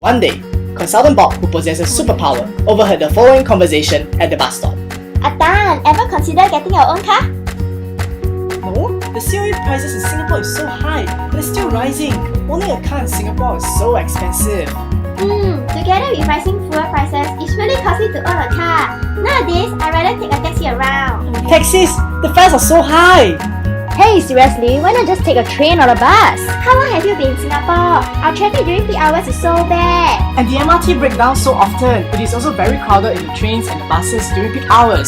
One day, consultant Bob, who possesses superpower, overheard the following conversation at the bus stop. Atan, ever consider getting your own car? No, the COE prices in Singapore is so high and it's still rising. Owning a car in Singapore is so expensive. Together with rising fuel prices, it's really costly to own a car. Nowadays, I'd rather take a taxi around. Taxis, the fares are so high. Hey, seriously, why not just take a train or a bus? How long have you been in Singapore? Our traffic during peak hours is so bad. And the MRT breaks down so often. It is also very crowded in the trains and the buses during peak hours.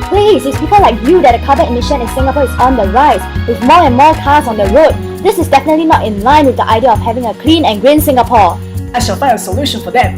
Please, it's people like you that the carbon emission in Singapore is on the rise, with more and more cars on the road. This is definitely not in line with the idea of having a clean and green Singapore. I shall find a solution for that.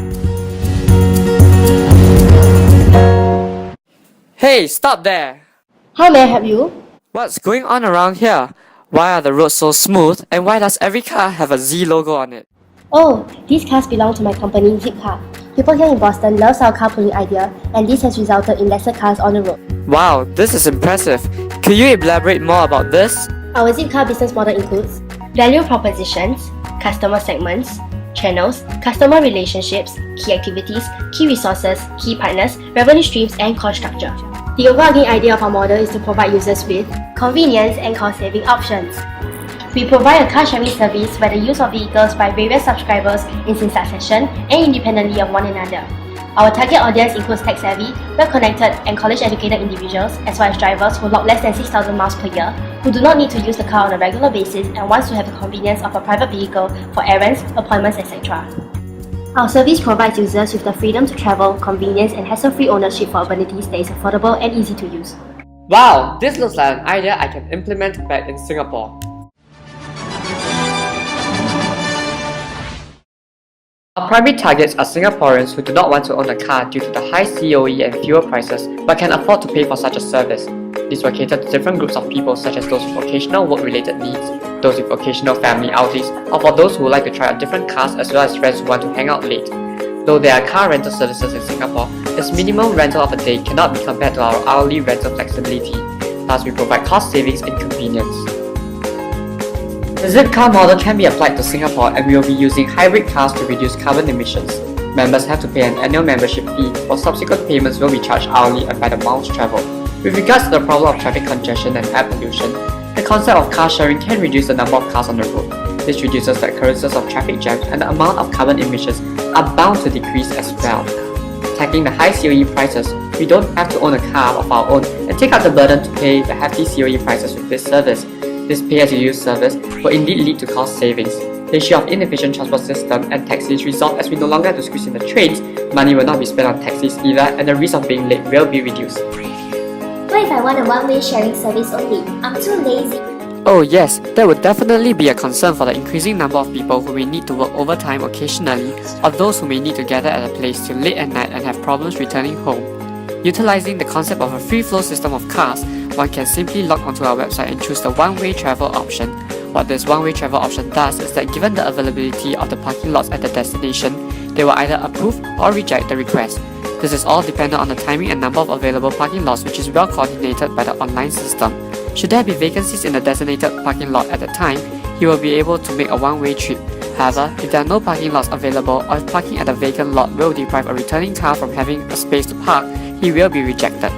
Hey, stop there! How may I help you? What's going on around here? Why are the roads so smooth and why does every car have a Z logo on it? Oh, these cars belong to my company, ZipCar. People here in Boston love our carpooling idea, and this has resulted in lesser cars on the road. Wow, this is impressive. Could you elaborate more about this? Our ZipCar business model includes value propositions, customer segments, channels, customer relationships, key activities, key resources, key partners, revenue streams, and cost structure. The overarching idea of our model is to provide users with convenience and cost-saving options. We provide a car-sharing service where the use of vehicles by various subscribers is in succession and independently of one another. Our target audience includes tech-savvy, well-connected, and college-educated individuals, as well as drivers who log less than 6,000 miles per year, who do not need to use the car on a regular basis and wants to have the convenience of a private vehicle for errands, appointments, etc. Our service provides users with the freedom to travel, convenience, and hassle-free ownership for amenities that is affordable and easy to use. Wow, this looks like an idea I can implement back in Singapore. Our primary targets are Singaporeans who do not want to own a car due to the high COE and fuel prices but can afford to pay for such a service. These will cater to different groups of people such as those with occasional work-related needs, those with occasional family outings, or for those who would like to try out different cars as well as friends who want to hang out late. Though there are car rental services in Singapore, its minimum rental of a day cannot be compared to our hourly rental flexibility. Thus, we provide cost savings and convenience. The ZipCar model can be applied to Singapore and we will be using hybrid cars to reduce carbon emissions. Members have to pay an annual membership fee, while subsequent payments will be charged hourly and by the miles travelled. With regards to the problem of traffic congestion and air pollution, the concept of car sharing can reduce the number of cars on the road. This reduces the occurrences of traffic jams and the amount of carbon emissions are bound to decrease as well. Tackling the high COE prices, we don't have to own a car of our own and take out the burden to pay the hefty COE prices with this service. This pay-as-you-use service will indeed lead to cost savings. The issue of inefficient transport system and taxis resolved as we no longer have to squeeze in the trains, money will not be spent on taxis either, and the risk of being late will be reduced. What if I want a one-way sharing service only? I'm too lazy. Oh yes, that would definitely be a concern for the increasing number of people who may need to work overtime occasionally, or those who may need to gather at a place till late at night and have problems returning home. Utilizing the concept of a free-flow system of cars, one can simply log onto our website and choose the one-way travel option. What this one-way travel option does is that given the availability of the parking lots at the destination, they will either approve or reject the request. This is all dependent on the timing and number of available parking lots, which is well coordinated by the online system. Should there be vacancies in the designated parking lot at the time, he will be able to make a one-way trip. However, if there are no parking lots available or if parking at a vacant lot will deprive a returning car from having a space to park, he will be rejected.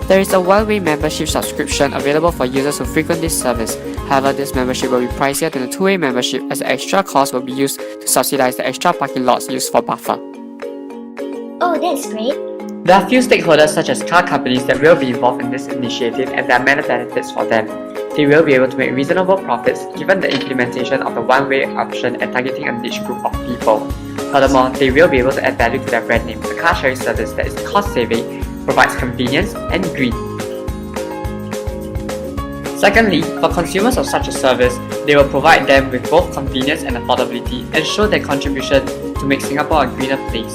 There is a one-way membership subscription available for users who frequent this service. However, this membership will be pricier than the two-way membership as the extra cost will be used to subsidize the extra parking lots used for buffer. Oh, that's great. There are few stakeholders such as car companies that will be involved in this initiative and there are many benefits for them. They will be able to make reasonable profits given the implementation of the one-way option and targeting a niche group of people. Furthermore, they will be able to add value to their brand name, a car sharing service that is cost-saving, provides convenience, and green. Secondly, for consumers of such a service, they will provide them with both convenience and affordability and show their contribution to make Singapore a greener place.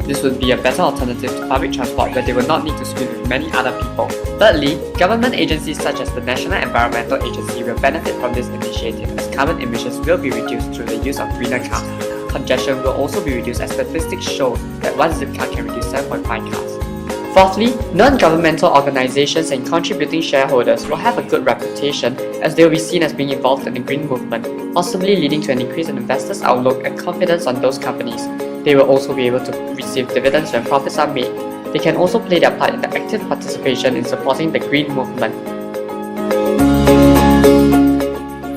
This would be a better alternative to public transport where they will not need to squeeze with many other people. Thirdly, government agencies such as the National Environmental Agency will benefit from this initiative as carbon emissions will be reduced through the use of greener cars. Congestion will also be reduced as statistics show that one ZipCar can reduce 7.5 cars. Fourthly, non-governmental organizations and contributing shareholders will have a good reputation as they will be seen as being involved in the green movement, possibly leading to an increase in investors' outlook and confidence on those companies. They will also be able to receive dividends when profits are made. They can also play their part in the active participation in supporting the green movement.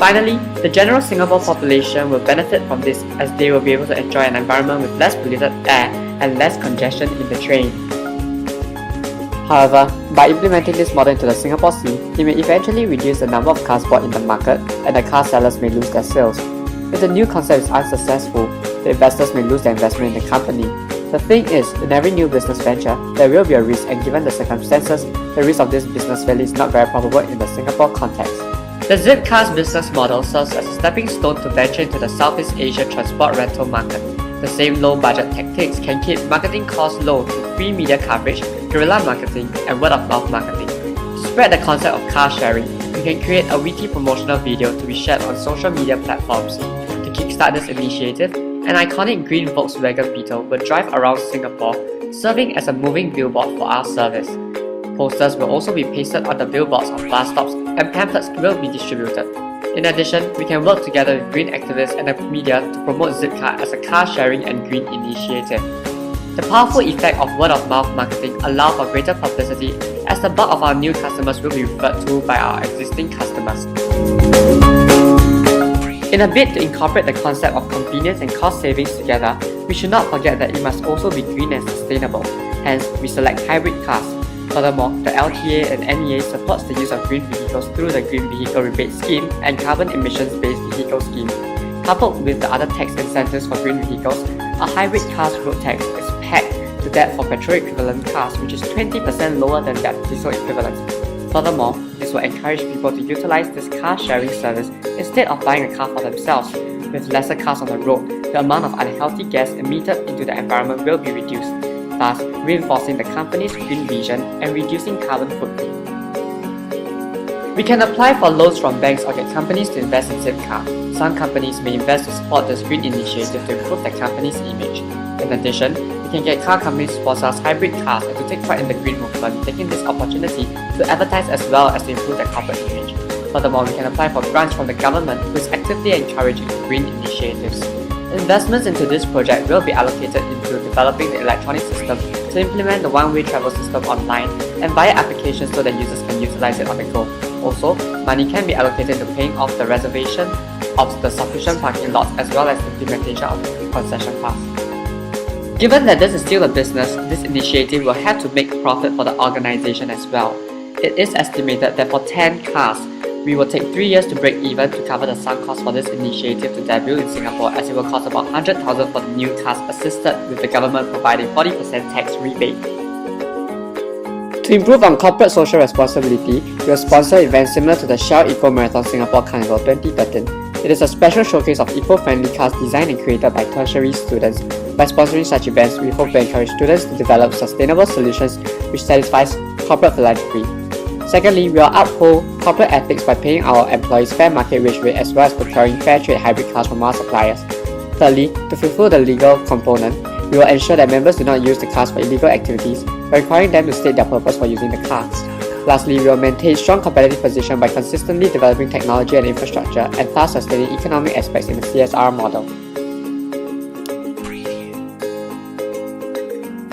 Finally, the general Singapore population will benefit from this as they will be able to enjoy an environment with less polluted air and less congestion in the train. However, by implementing this model into the Singapore scene, it may eventually reduce the number of cars bought in the market and the car sellers may lose their sales. If the new concept is unsuccessful, the investors may lose their investment in the company. The thing is, in every new business venture, there will be a risk, and given the circumstances, the risk of this business failure is not very probable in the Singapore context. The ZipCar's business model serves as a stepping stone to venture into the Southeast Asia transport rental market. The same low-budget tactics can keep marketing costs low through free media coverage, guerrilla marketing, and word-of-mouth marketing. To spread the concept of car sharing, you can create a witty promotional video to be shared on social media platforms. To kickstart this initiative, an iconic green Volkswagen Beetle will drive around Singapore, serving as a moving billboard for our service. Posters will also be pasted on the billboards of bus stops, and pamphlets will be distributed. In addition, we can work together with green activists and the media to promote ZipCar as a car-sharing and green initiative. The powerful effect of word-of-mouth marketing allows for greater publicity as the bulk of our new customers will be referred to by our existing customers. In a bid to incorporate the concept of convenience and cost savings together, we should not forget that it must also be green and sustainable. Hence, we select hybrid cars. Furthermore, the LTA and NEA supports the use of green vehicles through the Green Vehicle Rebate Scheme and Carbon Emissions-Based Vehicle Scheme. Coupled with the other tax incentives for green vehicles, a hybrid car's road tax is pegged to that for petrol equivalent cars, which is 20% lower than that diesel equivalent. Furthermore, this will encourage people to utilize this car sharing service instead of buying a car for themselves. With lesser cars on the road, the amount of unhealthy gas emitted into the environment will be reduced, thus reinforcing the company's green vision and reducing carbon footprint. We can apply for loans from banks or get companies to invest in ZipCar. Some companies may invest to support this green initiative to improve their company's image. In addition, we can get car companies to sponsor us hybrid cars and to take part in the green movement, taking this opportunity to advertise as well as to improve their corporate image. Furthermore, we can apply for grants from the government, who is actively encouraging green initiatives. Investments into this project will be allocated into developing the electronic system to implement the one-way travel system online and via applications so that users can utilize it on the go. Also, money can be allocated to paying off the reservation of the sufficient parking lots as well as the implementation of the concession pass. Given that this is still a business, this initiative will have to make profit for the organization as well. It is estimated that for 10 cars, we will take 3 years to break even to cover the sunk cost for this initiative to debut in Singapore, as it will cost about 100,000 for the new cars, assisted with the government providing 40% tax rebate. To improve on corporate social responsibility, we will sponsor events similar to the Shell Eco Marathon Singapore Carnival 2013. It is a special showcase of eco-friendly cars designed and created by tertiary students. By sponsoring such events, we hope to encourage students to develop sustainable solutions which satisfies corporate philanthropy. Secondly, we will uphold corporate ethics by paying our employees fair market wage rate as well as procuring fair trade hybrid cars from our suppliers. Thirdly, to fulfill the legal component, we will ensure that members do not use the cars for illegal activities by requiring them to state their purpose for using the cars. Lastly, we will maintain strong competitive position by consistently developing technology and infrastructure and thus sustaining economic aspects in the CSR model.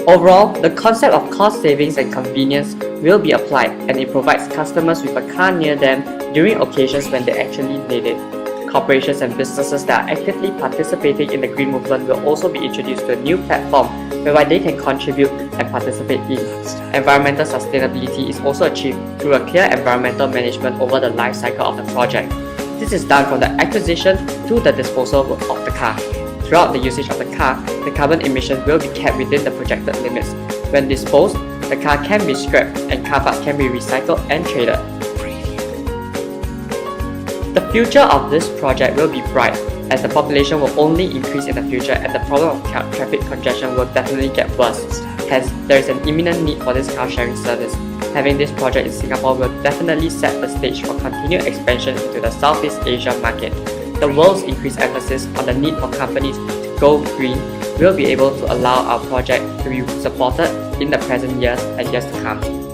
Overall, the concept of cost savings and convenience will be applied, and it provides customers with a car near them during occasions when they actually need it. Corporations and businesses that are actively participating in the green movement will also be introduced to a new platform whereby they can contribute and participate in. Environmental sustainability is also achieved through a clear environmental management over the life cycle of the project. This is done from the acquisition to the disposal of the car. Throughout the usage of the car, the carbon emissions will be kept within the projected limits. When disposed, the car can be scrapped and car parts can be recycled and traded. The future of this project will be bright, as the population will only increase in the future and the problem of traffic congestion will definitely get worse. Hence, there is an imminent need for this car sharing service. Having this project in Singapore will definitely set the stage for continued expansion into the Southeast Asia market. The world's increased emphasis on the need for companies to go green will be able to allow our project to be supported in the present years and years to come.